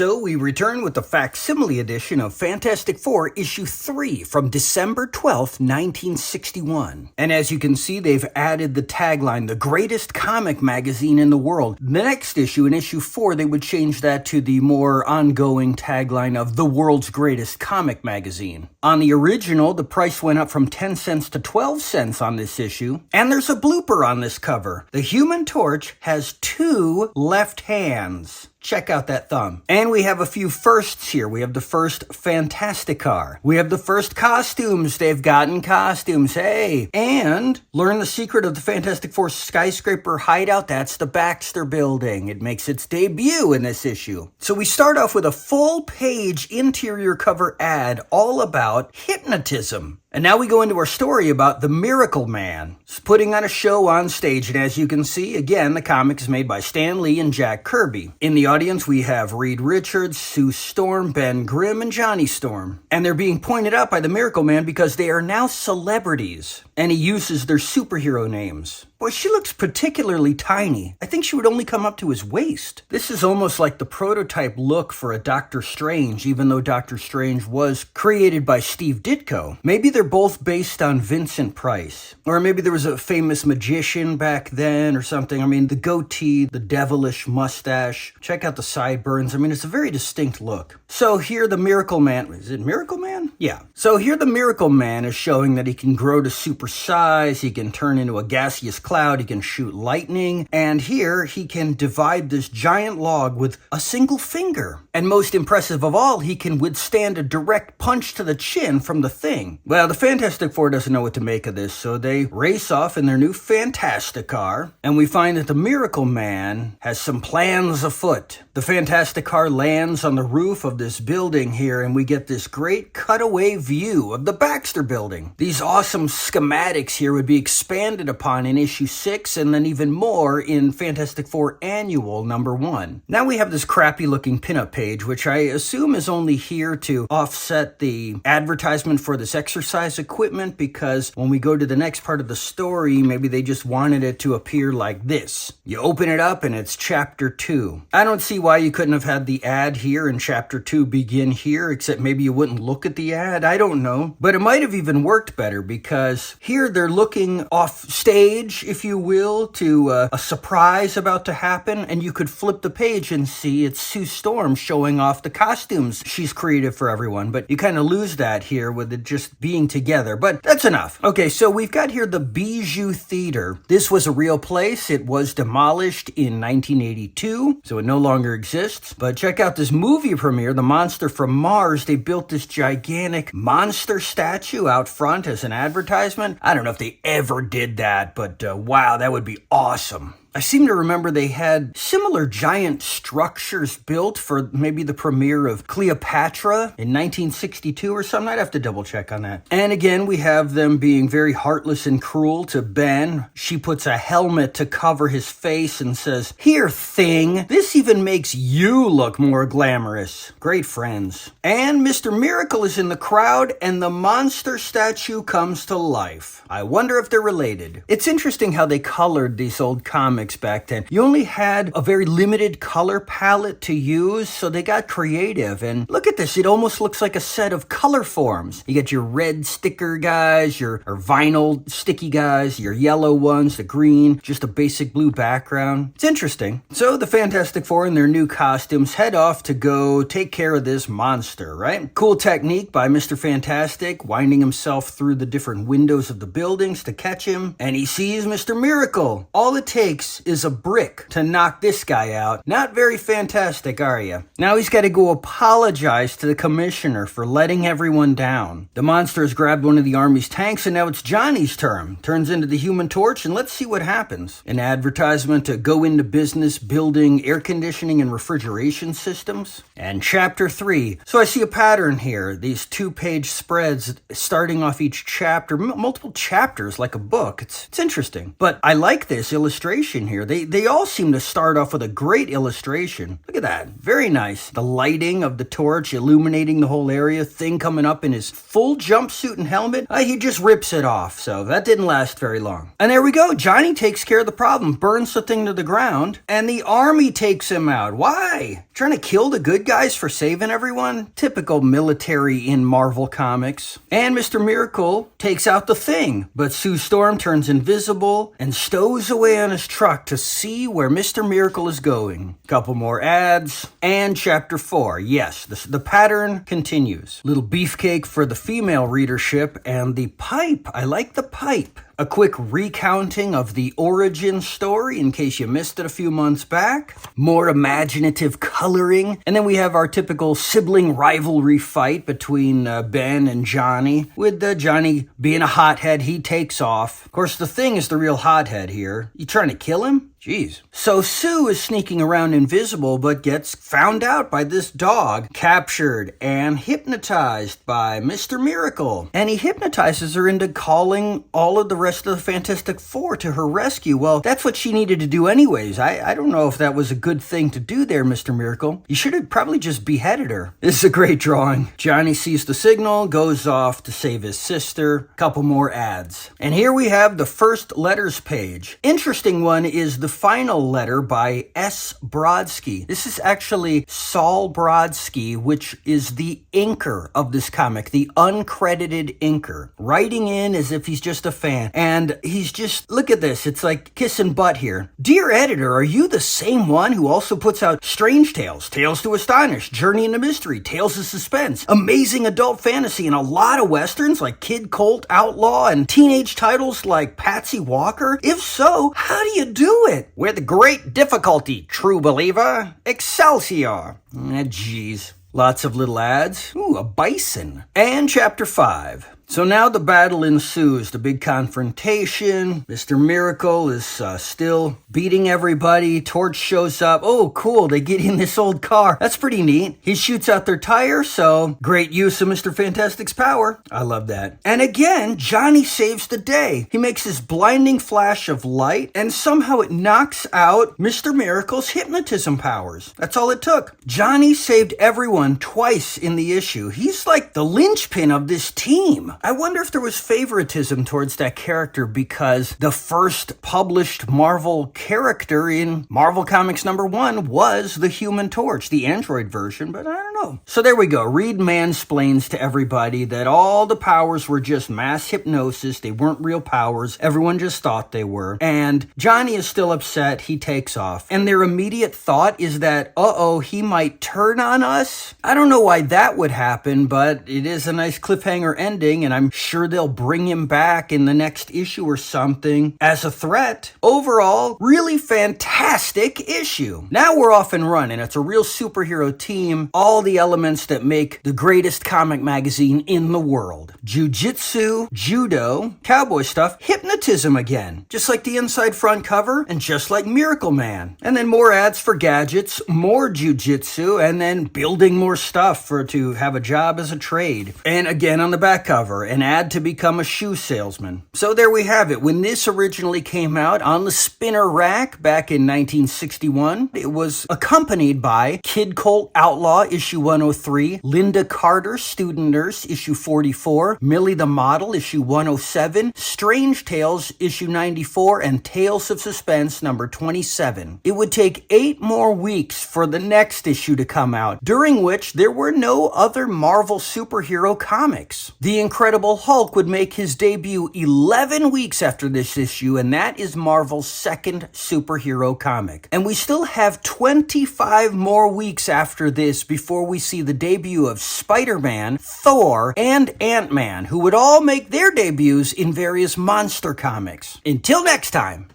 So we return with the facsimile edition of Fantastic Four issue 3 from December 12th, 1961. And as you can see, they've added the tagline, the greatest comic magazine in the world. The next issue, in issue 4, they would change that to the more ongoing tagline of the world's greatest comic magazine. On the original, the price went up from 10 cents to 12 cents on this issue. And there's a blooper on this cover. The Human Torch has 2 left hands. Check out that thumb. And we have a few firsts here. We have the first Fantasticar. We have the first costumes. They've gotten costumes. Hey! And learn the secret of the Fantastic Four skyscraper hideout. That's the Baxter Building. It makes its debut in this issue. So we start off with a full-page interior cover ad all about hypnotism. And now we go into our story about the Miracle Man. He's putting on a show on stage, and as you can see, again, the comic is made by Stan Lee and Jack Kirby. In the audience, we have Reed Richards, Sue Storm, Ben Grimm, and Johnny Storm. And they're being pointed out by the Miracle Man because they are now celebrities, and he uses their superhero names. Boy, she looks particularly tiny. I think she would only come up to his waist. This is almost like the prototype look for a Doctor Strange, even though Doctor Strange was created by Steve Ditko. Maybe they're both based on Vincent Price. Or maybe there was a famous magician back then or something. I mean, the goatee, the devilish mustache. Check out the sideburns. I mean, it's a very distinct look. So here the Miracle Man, is it Miracle Man? Yeah. So here the Miracle Man is showing that he can grow to super size, he can turn into a gaseous cloud, he can shoot lightning, and here he can divide this giant log with a single finger. And most impressive of all, he can withstand a direct punch to the chin from the Thing. Well, the Fantastic Four doesn't know what to make of this, so they race off in their new Fantasticar, and we find that the Miracle Man has some plans afoot. The Fantasticar lands on the roof of this building here, and we get this great cutaway view of the Baxter Building. These awesome schematics here would be expanded upon in issue 6, and then even more in Fantastic Four Annual number 1. Now we have this crappy looking pinup page, which I assume is only here to offset the advertisement for this exercise equipment, because when we go to the next part of the story, maybe they just wanted it to appear like this. You open it up and it's chapter 2. I don't see why you couldn't have had the ad here and chapter 2 begin here, except maybe you wouldn't look at the ad. I don't know. But it might have even worked better, because here they're looking off stage, if you will, to a surprise about to happen, and you could flip the page and see it's Sue Storm showing off the costumes she's created for everyone. But you kind of lose that here with it just being together. But that's enough. Okay, so we've got here the Bijou Theater. This was a real place. It was demolished in 1982, so it no longer exists. But check out this movie premiere, The Monster from Mars. They built this gigantic monster statue out front as an advertisement. I don't know if they ever did that, but wow, that would be awesome. I seem to remember they had similar giant structures built for maybe the premiere of Cleopatra in 1962 or something. I'd have to double check on that. And again, we have them being very heartless and cruel to Ben. She puts a helmet to cover his face and says, "Here, Thing, this even makes you look more glamorous." Great friends. And Mr. Miracle is in the crowd, and the monster statue comes to life. I wonder if they're related. It's interesting how they colored these old comics back then. You only had a very limited color palette to use, so they got creative. And look at this, it almost looks like a set of color forms. You got your red sticker guys, your vinyl sticky guys, your yellow ones, the green, just a basic blue background. It's interesting. So the Fantastic Four in their new costumes head off to go take care of this monster, right? Cool technique by Mr. Fantastic, winding himself through the different windows of the buildings to catch him, and he sees Mr. Miracle. All it takes is a brick to knock this guy out. Not very fantastic, are you? Now he's got to go apologize to the commissioner for letting everyone down. The monster has grabbed one of the army's tanks, and now it's Johnny's turn. Turns into the Human Torch, and let's see what happens. An advertisement to go into business building air conditioning and refrigeration systems. And chapter 3. So I see a pattern here. These 2-page spreads starting off each chapter, multiple chapters like a book. It's interesting. But I like this illustration here. They all seem to start off with a great illustration. Look at that. Very nice. The lighting of the torch illuminating the whole area. Thing coming up in his full jumpsuit and helmet. He just rips it off. So that didn't last very long. And there we go. Johnny takes care of the problem. Burns the thing to the ground. And the army takes him out. Why? Trying to kill the good guys for saving everyone? Typical military in Marvel Comics. And Mr. Miracle takes out the Thing, but Sue Storm turns invisible and stows away on his truck to see where Mr. Miracle is going. Couple more ads. And chapter 4. Yes, the pattern continues. Little beefcake for the female readership, and the pipe. I like the pipe. A quick recounting of the origin story in case you missed it a few months back. More imaginative coloring. And then we have our typical sibling rivalry fight between Ben and Johnny. With Johnny being a hothead, he takes off. Of course, the Thing is the real hothead here. You trying to kill him? Jeez. So Sue is sneaking around invisible, but gets found out by this dog, captured and hypnotized by Mr. Miracle. And he hypnotizes her into calling all of the rest of the Fantastic Four to her rescue. Well, that's what she needed to do anyways. I don't know if that was a good thing to do there, Mr. Miracle. You should have probably just beheaded her. This is a great drawing. Johnny sees the signal, goes off to save his sister. Couple more ads. And here we have the first letters page. Interesting one is the final letter by S. Brodsky. This is actually Saul Brodsky, which is the inker of this comic, the uncredited inker, writing in as if he's just a fan. And he's just, look at this, it's like kissing butt here. Dear editor, are you the same one who also puts out Strange Tales, Tales to Astonish, Journey into Mystery, Tales of Suspense, amazing adult fantasy, and a lot of westerns like Kid Colt, Outlaw, and teenage titles like Patsy Walker? If so, how do you do it? With great difficulty, true believer. Excelsior. Jeez. Lots of little ads. Ooh, a bison. And chapter 5. So now the battle ensues, the big confrontation. Mr. Miracle is still beating everybody. Torch shows up. Oh, cool, they get in this old car. That's pretty neat. He shoots out their tire, so great use of Mr. Fantastic's power. I love that. And again, Johnny saves the day. He makes his blinding flash of light, and somehow it knocks out Mr. Miracle's hypnotism powers. That's all it took. Johnny saved everyone twice in the issue. He's like the linchpin of this team. I wonder if there was favoritism towards that character because the first published Marvel character in Marvel Comics #1 was the Human Torch, the Android version, but I don't know. So there we go. Reed mansplains to everybody that all the powers were just mass hypnosis. They weren't real powers. Everyone just thought they were. And Johnny is still upset. He takes off. And their immediate thought is that, he might turn on us. I don't know why that would happen, but it is a nice cliffhanger ending, and I'm sure they'll bring him back in the next issue or something as a threat. Overall, really fantastic issue. Now we're off and running. It's a real superhero team. All the elements that make the greatest comic magazine in the world. Jiu-jitsu, judo, cowboy stuff, hypnotism again. Just like the inside front cover, and just like Miracle Man. And then more ads for gadgets, more jiu-jitsu, and then building more stuff to have a job as a trade. And again on the back cover, an ad to become a shoe salesman. So there we have it. When this originally came out on the spinner rack back in 1961, it was accompanied by Kid Colt Outlaw, issue 103, Linda Carter, Student Nurse, issue 44, Millie the Model, issue 107, Strange Tales, issue 94, and Tales of Suspense, number 27. It would take 8 more weeks for the next issue to come out, during which there were no other Marvel superhero comics. The Incredible Hulk would make his debut 11 weeks after this issue, and that is Marvel's second superhero comic. And we still have 25 more weeks after this before we see the debut of Spider-Man, Thor, and Ant-Man, who would all make their debuts in various monster comics. Until next time.